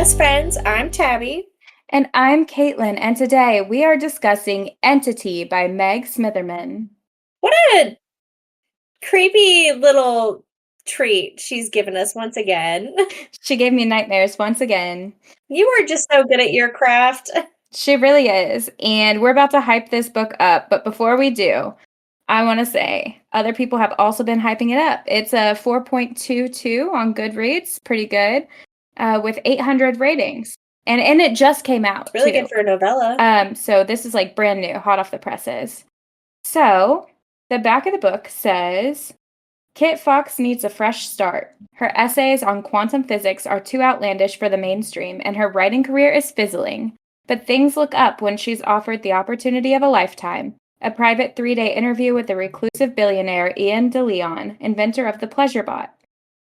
Best Friends. I'm Tabby. And I'm Caitlin, and today we are discussing Entity by Meg Smitherman. What a creepy little treat she's given us once again. She gave me nightmares once again. You are just so good at your craft. She really is. And we're about to hype this book up. But before we do, I want to say other people have also been hyping it up. It's a 4.22 on Goodreads, pretty good, with 800 ratings. And it just came out. Really too. good for a novella. So this is like brand new, hot off the presses. So the back of the book says, Kit Fox needs a fresh start. Her essays on quantum physics are too outlandish for the mainstream, and her writing career is fizzling. But things look up when she's offered the opportunity of a lifetime. A private 3-day interview with the reclusive billionaire Ian DeLeon, inventor of the Pleasure Bot.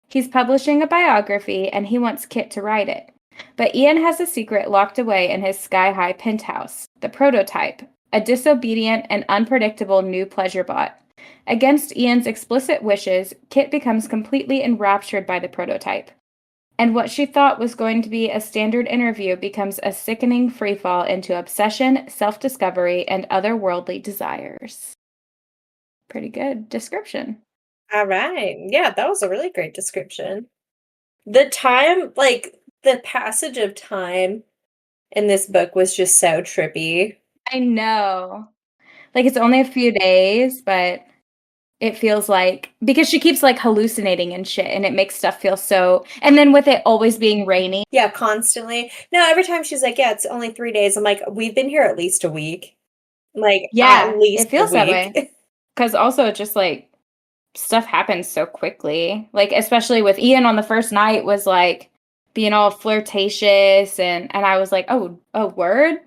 He's publishing a biography, and he wants Kit to write it. But Ian has a secret locked away in his sky-high penthouse, the prototype, a disobedient and unpredictable new pleasure bot. Against Ian's explicit wishes, Kit becomes completely enraptured by the prototype. And what she thought was going to be a standard interview becomes a sickening freefall into obsession, self-discovery, and otherworldly desires. Pretty good description. All right. Yeah, that was a really great description. The time, the passage of time in this book was just so trippy. I know. Like, it's only a few days, but it feels like, because she keeps like hallucinating and shit, and it makes stuff feel so, and then with it always being rainy. Yeah, constantly. No, every time she's like, yeah, it's only 3 days. I'm like, we've been here at least a week. Like, Yeah, at least it feels a that week. way. Because also it just like stuff happens so quickly. Like, especially with Ian on the first night was like being all flirtatious, and I was like, oh, word?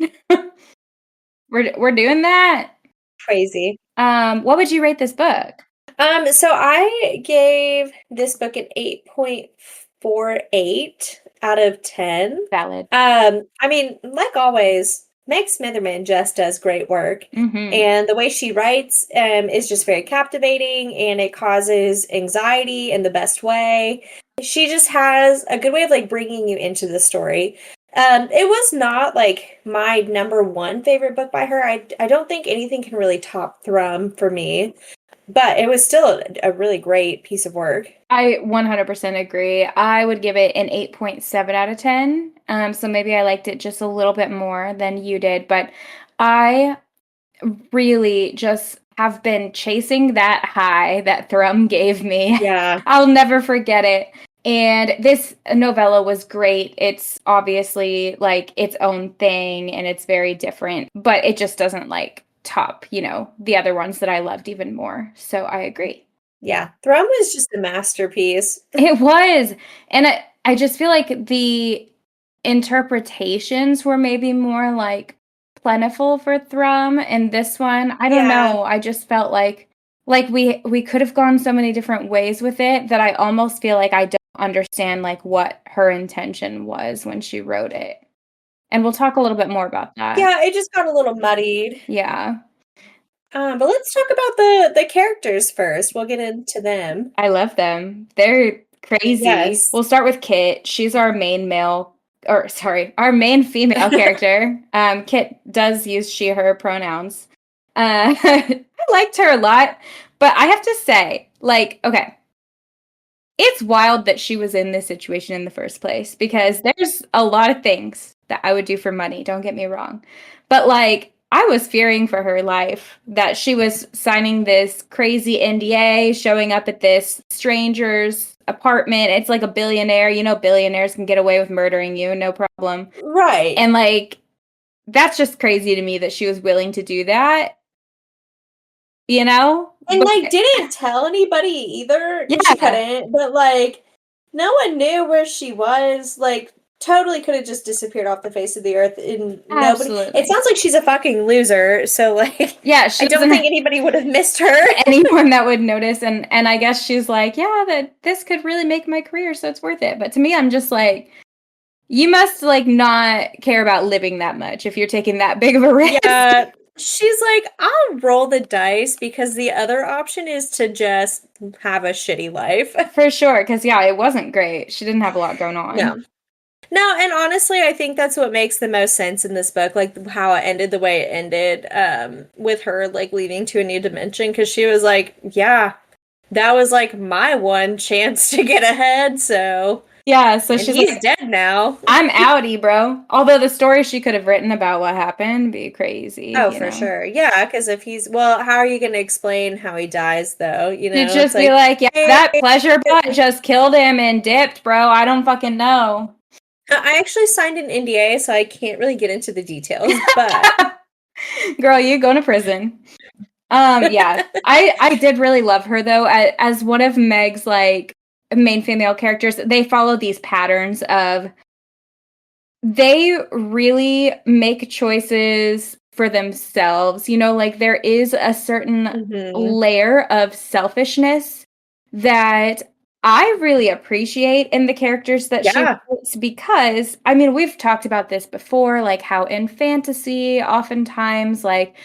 We're doing that? Crazy. What would you rate this book? So I gave this book an 8.48 out of 10. Valid. I mean, like always, Meg Smitherman just does great work. Mm-hmm. And the way she writes is just very captivating, and it causes anxiety in the best way. She just has a good way of like bringing you into the story. It was not like my number one favorite book by her. I don't think anything can really top Thrum for me. But it was still a really great piece of work. I 100% agree. I would give it an 8.7 out of 10. So maybe I liked it just a little bit more than you did. But I really just have been chasing that high that Thrum gave me. Yeah. I'll never forget it. And this novella was great. It's obviously like its own thing, and it's very different. But it just doesn't like top, the other ones that I loved even more. So I agree. Yeah. Thrum was just a masterpiece. It was. And I just feel like the interpretations were maybe more like plentiful for Thrum. And this one, I don't know. I just felt like we could have gone so many different ways with it that I almost feel like I don't understand like what her intention was when she wrote it. And we'll talk a little bit more about that. Yeah, it just got a little muddied. Yeah. But let's talk about the characters first. We'll get into them. I love them. They're crazy. Yes. We'll start with Kit. She's our main our main female character. Kit does use she, her pronouns. I liked her a lot, but I have to say, like, okay, it's wild that she was in this situation in the first place, because there's a lot of things that I would do for money, don't get me wrong. But like, I was fearing for her life, that she was signing this crazy NDA, showing up at this stranger's apartment. It's like a billionaire. Billionaires can get away with murdering you, no problem. Right. And like, that's just crazy to me that she was willing to do that. And like didn't tell anybody either. Yeah. She couldn't. But like, no one knew where she was. Like, totally could have just disappeared off the face of the earth, and nobody. It sounds like she's a fucking loser. So like, yeah, I don't think anybody would have missed her. Anyone that would notice, and I guess she's like, yeah, that this could really make my career, so it's worth it. But to me, I'm just like, you must like not care about living that much if you're taking that big of a risk. Yeah. She's like, I'll roll the dice, because the other option is to just have a shitty life. For sure, because yeah, it wasn't great. She didn't have a lot going on. No. No, and honestly, I think that's what makes the most sense in this book, like how it ended the way it ended, with her like leaving to a new dimension, because she was like, yeah, that was like my one chance to get ahead, so Yeah, so and she's he's like, dead now. I'm outie, bro. Although the story she could have written about what happened be crazy, Oh, you for know. sure. Yeah, because if he's well, how are you going to explain how he dies though? To It's just be like, like, yeah, hey, that pleasure bot just killed him and dipped, bro. I don't fucking know. I actually signed an NDA, so I can't really get into the details, but Girl, you go to prison. Yeah. I did really love her though as one of Meg's like main female characters. They follow these patterns of they really make choices for themselves. You know, like there is a certain mhm. layer of selfishness that I really appreciate in the characters that she Yeah. writes because, I mean, we've talked about this before, like how in fantasy, oftentimes, like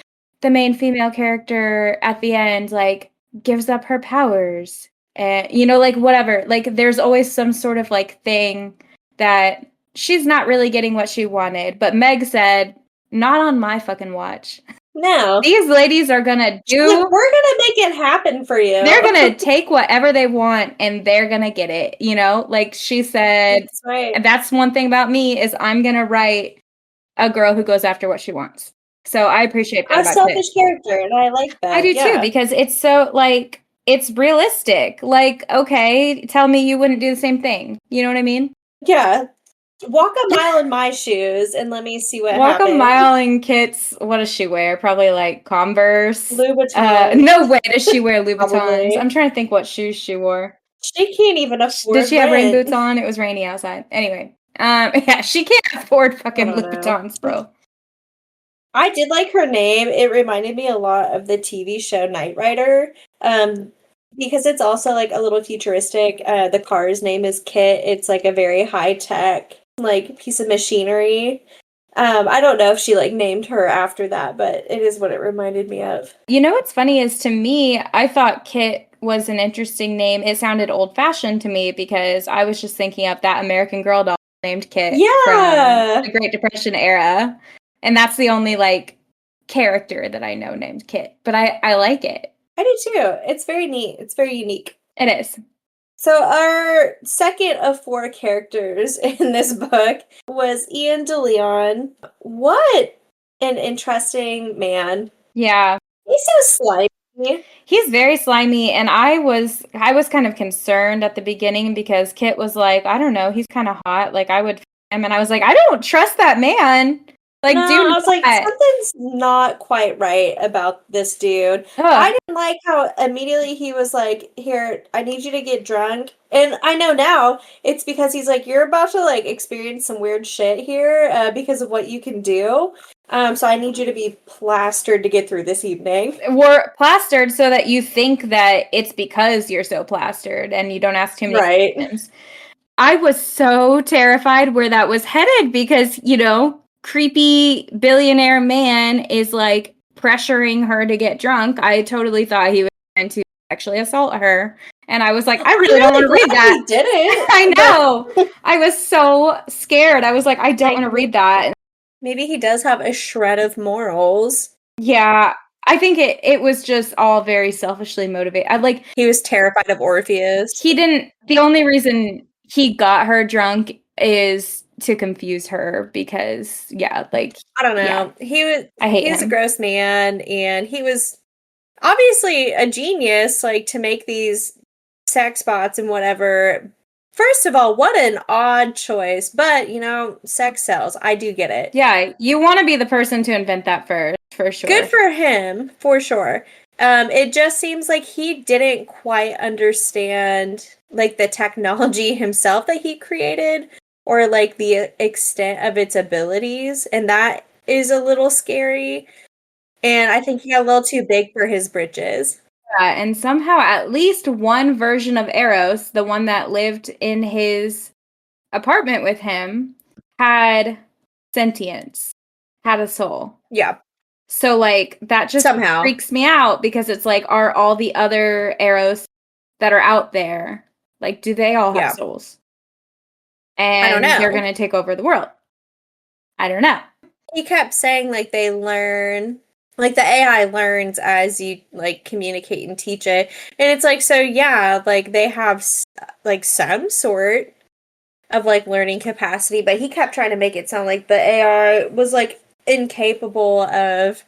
the main female character at the end, like gives up her powers. And, you know, like whatever. Like there's always some sort of like thing that she's not really getting what she wanted. But Meg said, not on my fucking watch. No. These ladies are gonna She's like, do, we're gonna make it happen for they're you. gonna take whatever they want and they're gonna get it, you know? Like she said, That's right. and that's one thing about me is I'm gonna write a girl who goes after what she wants. So I appreciate that A about Kit. selfish character, and I like I that. do too, Yeah. because it's so like it's realistic. Like, okay, tell me you wouldn't do the same thing. You know what I mean? Yeah. Walk a mile in my shoes and let me see what Walk a happens. mile in Kit's. What does she wear? Probably like Converse. Louboutin, No way does she wear Louboutins. I'm probably. trying to think what shoes she wore. She can't even Did afford she have rain rent. boots on? It was rainy outside. Anyway, yeah, she can't afford I fucking don't know. Louboutins, bro. I did like her name. It reminded me a lot of the TV show Knight Rider. Um, because it's also like a little futuristic. The car's name is Kit. It's like a very high tech like piece of machinery. I don't know if she like named her after that, but it is what it reminded me of. You know what's funny is to me, I thought Kit was an interesting name. It sounded old fashioned to me because I was just thinking of that American Girl doll named Kit from Yeah, the Great Depression era. And that's the only like character that I know named Kit. But I like it. I do too. It's very neat. It's very unique. It is. So our second of four characters in this book was Ian DeLeon. What an interesting man. Yeah. He's so slimy. He's very slimy and I was kind of concerned at the beginning because Kit was like, I don't know, he's kind of hot. Like I would f him and I was like, I don't trust that man. No, Like do I was like, not. something's not quite right about this dude. I Ugh. didn't like how immediately he was like, here, I need you to get drunk. And I know now it's because he's like, you're about to like experience some weird shit here because of what you can do. So I need you to be plastered to get through this evening. We're plastered so that you think that it's because you're so plastered and you don't ask too many Right. questions. I was so terrified where that was headed because, you know, creepy billionaire man is like pressuring her to get drunk. I totally thought he was going to sexually assault her. And I was like, I I'm really don't really want to read glad that. he didn't. I know. But I was so scared. I was like, I don't like, want to read that. maybe he does have a shred of morals. Yeah, I think it was just all very selfishly motivated. I like He was terrified of Orpheus. he didn't the only reason he got her drunk is to confuse her because yeah, like I don't yeah, know. He was I hate he was a him. gross man, and he was obviously a genius, like to make these sex bots and whatever. First of all, what an odd choice, but sex sells. I do get it. Yeah, you want to be the person to invent that first, for Good sure. for him, for sure. It just seems like he didn't quite understand like the technology himself that he created or like the extent of its abilities, and that is a little scary. And I think he got a little too big for his britches. Yeah, and somehow at least one version of Eros, the one that lived in his apartment with him, had sentience, had a soul. Yeah, So like that just somehow. freaks me out because it's like, are all the other Eros that are out there, like, do they all have Yeah. souls? I don't and they're know. going to take over the world. I don't know. He kept saying, like, they learn, like, the AI learns as you, like, communicate and teach it. And it's like, so, yeah, like, they have, like, some sort of, like, learning capacity, but he kept trying to make it sound like the AI was, like, incapable of,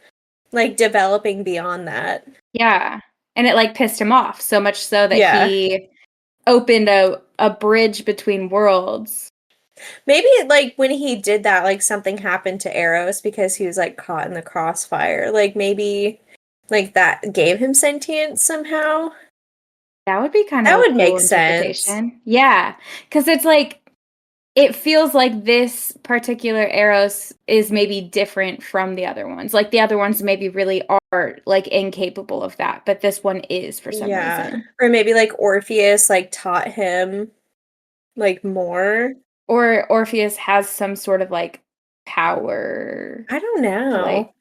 like, developing beyond that. Yeah. And it, like, pissed him off so much so that Yeah. he opened a bridge between worlds. Maybe, like, when he did that, like, something happened to Eros because he was, like, caught in the crossfire. Like, maybe, like, that gave him sentience somehow. That would be kind of That a would cool make sense. interpretation. Yeah. Because it's like, it feels like this particular Eros is maybe different from the other ones. Like, the other ones maybe really are, like, incapable of that, but this one is for some reason. Or maybe, like, Orpheus, like, taught him, like, more. Or Orpheus has some sort of, like, power I don't to, like, know.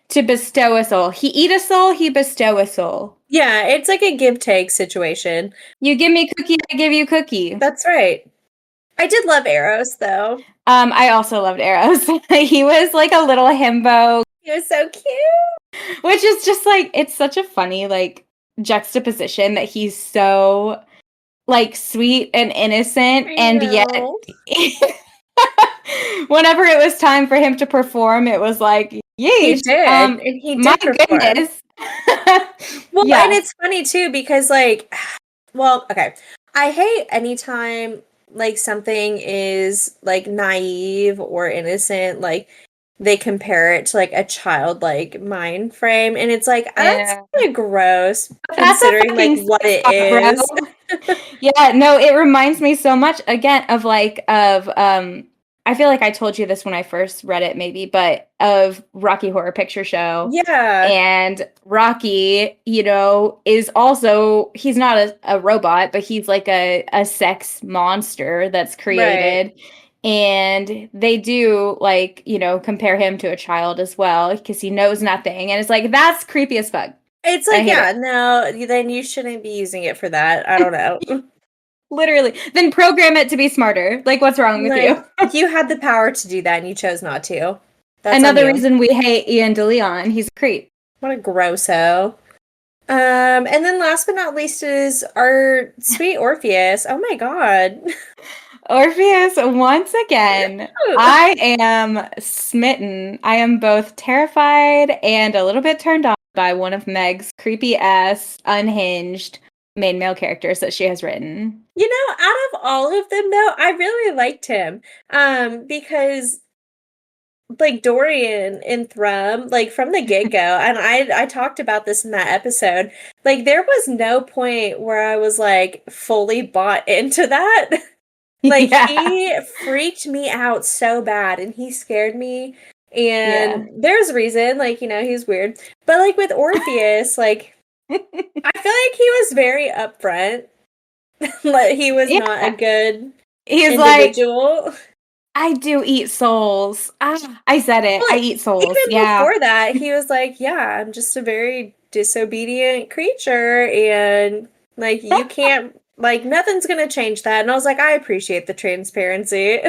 to bestow a soul. He eat a soul, he bestow a soul. Yeah, it's like a give-take situation. You give me cookie, I give you cookie. That's right. I did love Eros, though. I also loved Eros. He was like a little himbo. He was so cute. Which is just like, it's such a funny, like, juxtaposition that he's so, like, sweet and innocent, and yet whenever it was time for him to perform, it was like, yeesh. He did, and he My did perform. goodness. Well, Yeah. and it's funny, too, because, like, well, okay. I hate anytime, like, something is, like, naive or innocent, like, they compare it to, like, a childlike mind frame, and it's like, that's Yeah. kind of gross, That's a considering, like, fucking what it spot, bro. is. Yeah, no, it reminds me so much again of I feel like I told you this when I first read it maybe, but of Rocky Horror Picture Show. Yeah. And Rocky, you know, is also, he's not a robot, but he's like a sex monster that's created. Right. And they do, like, you know, compare him to a child as well because he knows nothing. And it's like, that's creepy as fuck. It's like, yeah, no, then you shouldn't be using it for that. I don't know. Literally. Then program it to be smarter. Like, what's wrong with you? You had the power to do that and you chose not to. That's Another reason we hate Ian DeLeon. He's a creep. What a grosso. And then last but not least is our sweet Orpheus. Oh my god. Orpheus, once again, I am smitten. I am both terrified and a little bit turned on by one of Meg's creepy-ass, unhinged main male characters that she has written. You know, out of all of them, though, I really liked him. Because, like, Dorian in Thrum, like, from the get-go, and I talked about this in that episode, like, there was no point where I was, like, fully bought into that. Like, he freaked me out so bad, and he scared me, and there's a reason, like, you know, he's weird. But, like, with Orpheus, like, I feel like he was very upfront. Like, he was not a good individual. Like, I do eat souls. I said it. Well, I eat souls. Even before that, he was like, yeah, I'm just a very disobedient creature, and, like, you can't, like, nothing's gonna change that. And I was like, I appreciate the transparency.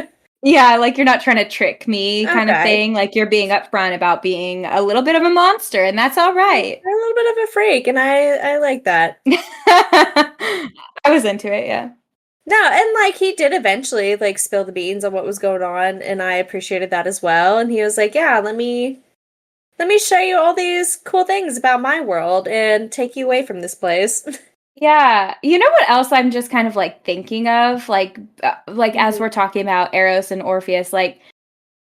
Yeah, like, you're not trying to trick me kind of thing. Like, you're being upfront about being a little bit of a monster, and that's all right. You're a little bit of a freak, and I like that. I was into it, yeah. No, and, like, he did eventually, like, spill the beans on what was going on, and I appreciated that as well. And he was like, yeah, let me show you all these cool things about my world and take you away from this place. Yeah. You know what else I'm just kind of, like, thinking of? Like, as we're talking about Eros and Orpheus, like,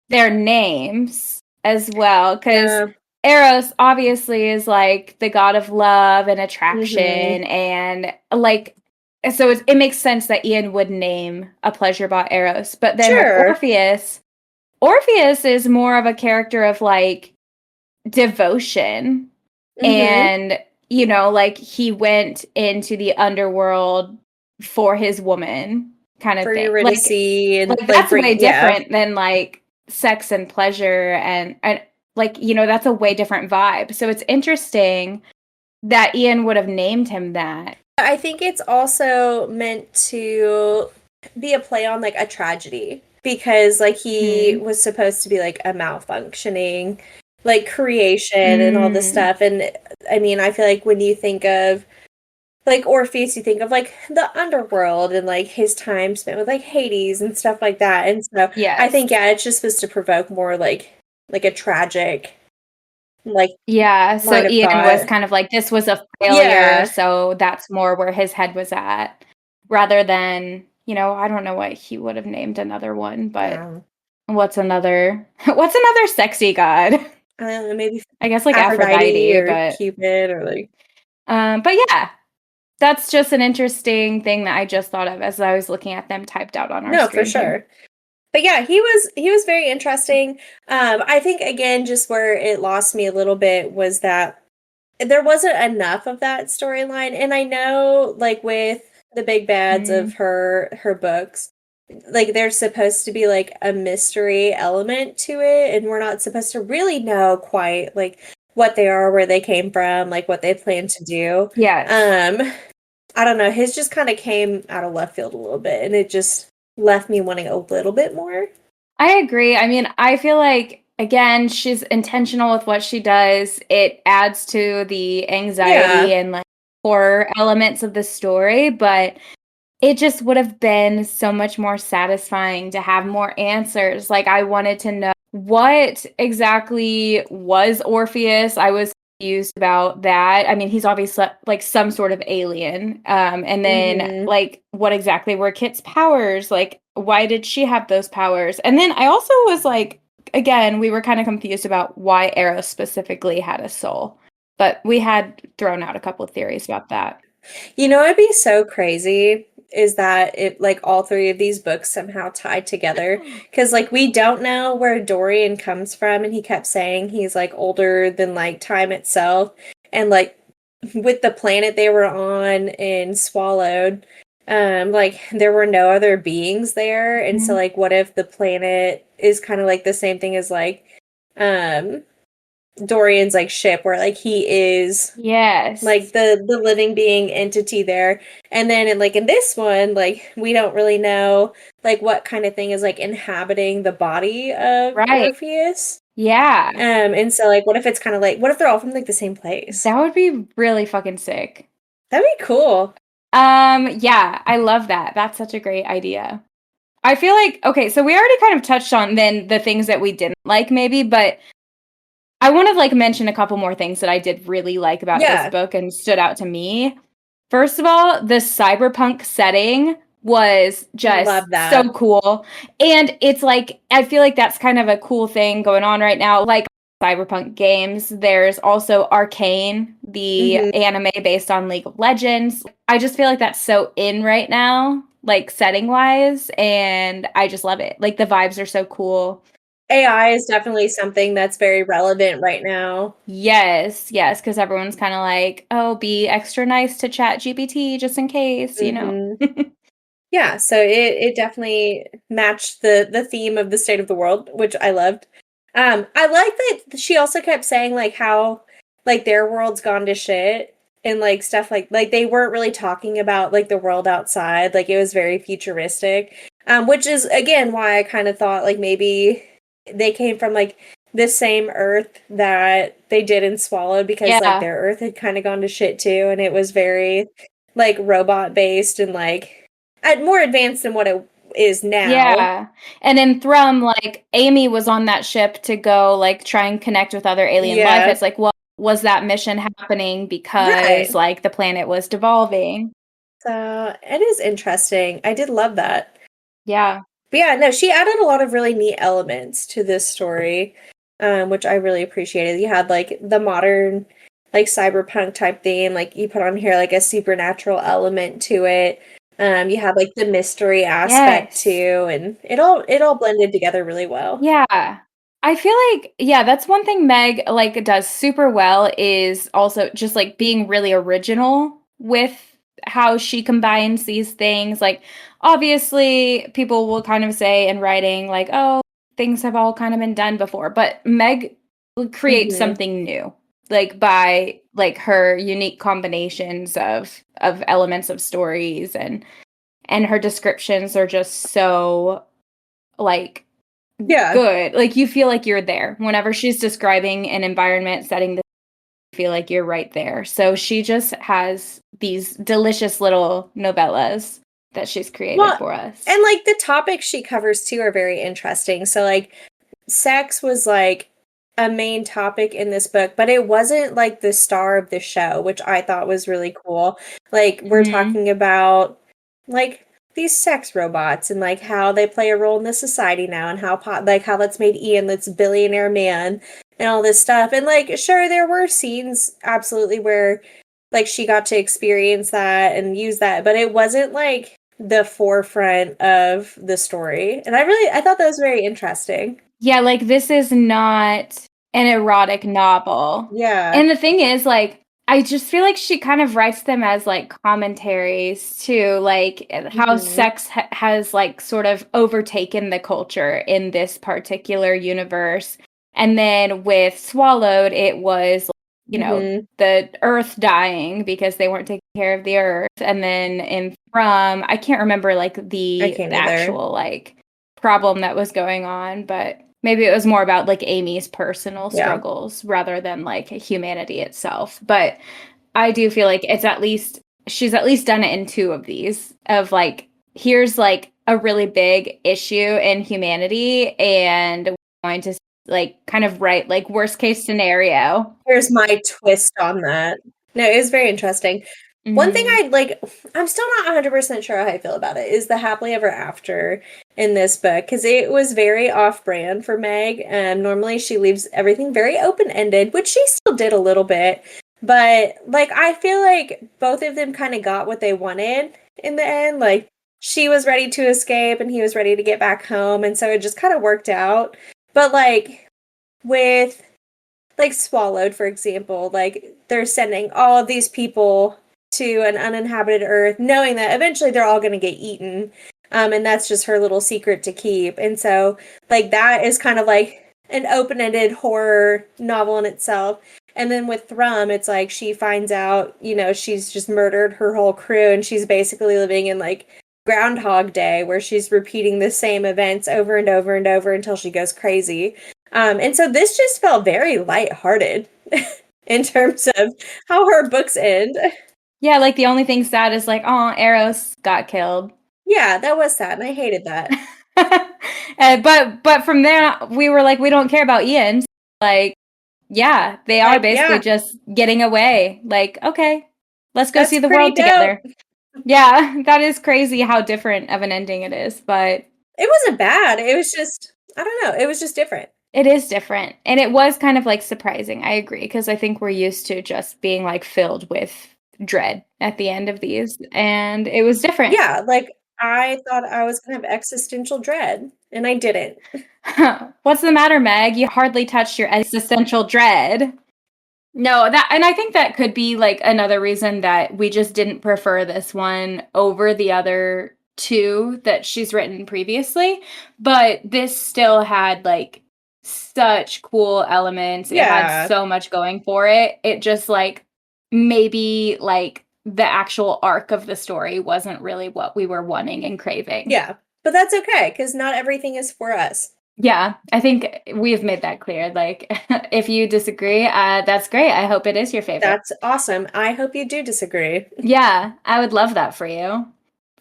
their names as well. Because Eros obviously is, like, the god of love and attraction. And, like, so it makes sense that Ian would name a pleasure bot Eros. But then with Orpheus is more of a character of, like, devotion. And, you know, like, he went into the underworld for his woman kind of for thing. Eurydice, and like, that's way different than, like, sex and pleasure and like, you know, that's a way different vibe. So it's interesting that Ian would have named him that. I think it's also meant to be a play on like a tragedy because like he was supposed to be like a malfunctioning like creation and all this stuff. And I mean, I feel like when you think of like Orpheus, you think of like the underworld and like his time spent with like Hades and stuff like that. And so I think Yes. yeah, it's just supposed to provoke more like a tragic like Yeah, so line of Ian was thought. kind of like, this was a failure, Yeah. so that's more where his head was at, rather than, I don't know what he would have named another one, but Um, what's another what's another sexy god? I don't know, maybe I guess like Aphrodite Aphrodite, or but Cupid or like but yeah, that's just an interesting thing that I just thought of as I was looking at them typed out on our no, for screen here. sure. But yeah, he was very interesting. I think again, just where it lost me a little bit was that there wasn't enough of that storyline. And I know, like with the big bads of her books, like there's supposed to be like a mystery element to it, and we're not supposed to really know quite like what they are, where they came from, like what they plan to do. Yes. I don't know, his just kind of came out of left field a little bit, and it just left me wanting a little bit more. I agree. I mean, I feel like, again, she's intentional with what she does. It adds to the anxiety Yeah. and like horror elements of the story, but it just would have been so much more satisfying to have more answers. Like, I wanted to know what exactly was Orpheus. I was confused about that. I mean, he's obviously like some sort of alien. And then Mhm. like what exactly were Kit's powers? Like, why did she have those powers? And then I also was like, again, we were kind of confused about why Eros specifically had a soul. But we had thrown out a couple of theories about that. You know, it'd be so crazy is that it like all three of these books somehow tied together because like we don't know where Dorian comes from, and he kept saying he's like older than like time itself, and like with the planet they were on in Swallowed, like there were no other beings there, and so Mhm. like what if the planet is kind of like the same thing as like um Dorian's like ship, where like he is like Yes. the living being entity there. And then in this one, like we don't really know like what kind of thing is like inhabiting the body of Right. Orpheus. Yeah. And so like what if it's kind of like what if they're all from like the same place? That would be really fucking sick. That'd be cool. Yeah, I love that. That's such a great idea. I feel like, okay, so we already kind of touched on then the things that we didn't like maybe, but I want to like mention a couple more things that I did really like about this Yeah, book and stood out to me. First of all, the cyberpunk setting was love just so that. cool. And it's like, I feel like that's kind of a cool thing going on right now. Like cyberpunk games, there's also Arcane, the Hmm. anime based on League of Legends. I just feel like that's so in right now, like setting wise. And I just love it. Like the vibes are so cool. AI is definitely something that's very relevant right now. Yes, yes, because everyone's kind of like, oh, be extra nice to Chat GPT just in case. Hmm. Yeah, so it definitely matched the theme of the state of the world, which I loved. I like that she also kept saying like how like their world's gone to shit and like stuff like they weren't really talking about like the world outside. Like it was very futuristic. Which is again why I kind of thought like maybe they came from like the same Earth that they did in Swallowed because like Yeah. their Earth had kind of gone to shit too, and it was very like robot based and like more advanced than what it is now. Yeah. And in Thrum, like Amy was on that ship to go like try and connect with other alien life. Yeah. It's like, well, was that mission happening because Right. like the planet was devolving? So it is interesting. I did love that. Yeah. But yeah, no, she added a lot of really neat elements to this story, which I really appreciated. You had like the modern, like cyberpunk type theme, like you put on here like a supernatural element to it. You had like the mystery aspect Yes. too, and it all blended together really well. Yeah. I feel like, yeah, that's one thing Meg like does super well is also just like being really original with how she combines these things. Like obviously people will kind of say in writing like, "Oh, things have all kind of been done before." But Meg creates Hmm. something new like by like her unique combinations of elements of stories and and her descriptions are just so, like, Yeah. good. Like, you feel like you're there. Whenever she's describing an environment, setting the feel like you're right there. So she just has these delicious little novellas that she's created for us. And like the topics she covers too are very interesting. So like sex was like a main topic in this book, but it wasn't like the star of the show, which I thought was really cool. Like we're talking about like these sex robots and like how they play a role in the society now, and how how that's made Ian this billionaire man and all this stuff. And like sure, there were scenes absolutely where like she got to experience that and use that, but it wasn't like the forefront of the story. And I thought that was very interesting. Yeah, like this is not an erotic novel. Yeah. And the thing is, like, I just feel like she kind of writes them as like commentaries to like how sex has like sort of overtaken the culture in this particular universe. And then with Swallowed, it was, you know, the earth dying because they weren't taking care of the earth. And then in Thrum, I can't remember like the actual like problem that was going on, but maybe it was more about like Amy's personal struggles rather than like humanity itself. But I do feel like she's at least done it in 2 of these, of like, here's like a really big issue in humanity, and we're going to like kind of write like worst case scenario. Here's my twist on that. No, it was very interesting. One thing I'm still not 100% sure how I feel about it, is the happily ever after in this book, because it was very off-brand for Meg. Normally she leaves everything very open-ended, which she still did a little bit, but like I feel like both of them kind of got what they wanted in the end. Like she was ready to escape and he was ready to get back home, and so it just kind of worked out. But like with like Swallowed, for example, like they're sending all of these people to an uninhabited earth, knowing that eventually they're all going to get eaten. And that's just her little secret to keep. And so, like, that is kind of like an open-ended horror novel in itself. And then with Thrum, it's like she finds out, you know, she's just murdered her whole crew, and she's basically living in like Groundhog Day, where she's repeating the same events over and over and over until she goes crazy. And so this just felt very lighthearted in terms of how her books end. Yeah, like the only thing sad is like, oh, Eros got killed. Yeah, that was sad, and I hated that. But from there, we were like, we don't care about Ian. Like, yeah, they are basically just getting away. Like, okay, let's go see the world together. Yeah, that is crazy how different of an ending it is, but it wasn't bad. It was just, I don't know, it was just different. It is different, and it was kind of like surprising. I agree, because I think we're used to just being like filled with dread at the end of these, and it was different. Yeah, like I thought I was gonna have existential dread, and I didn't. What's the matter, Meg? You hardly touched your existential dread. No, and I think that could be like another reason that we just didn't prefer this one over the other 2 that she's written previously. But this still had like such cool elements. It had so much going for it. It just like maybe like the actual arc of the story wasn't really what we were wanting and craving. Yeah, but that's okay, because not everything is for us. Yeah, I think we've made that clear. Like, if you disagree, that's great. I hope it is your favorite. That's awesome. I hope you do disagree. Yeah, I would love that for you.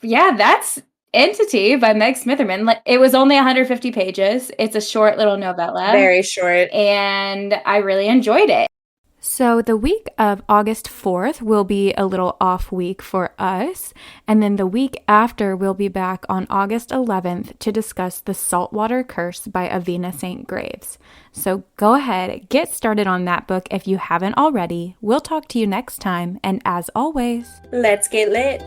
Yeah, that's Entity by Meg Smitherman. It was only 150 pages. It's a short little novella. Very short. And I really enjoyed it. So the week of August 4th will be a little off week for us, and then the week after we'll be back on August 11th to discuss The Saltwater Curse by Avina St. Graves. So go ahead, get started on that book if you haven't already. We'll talk to you next time, and as always, let's get lit.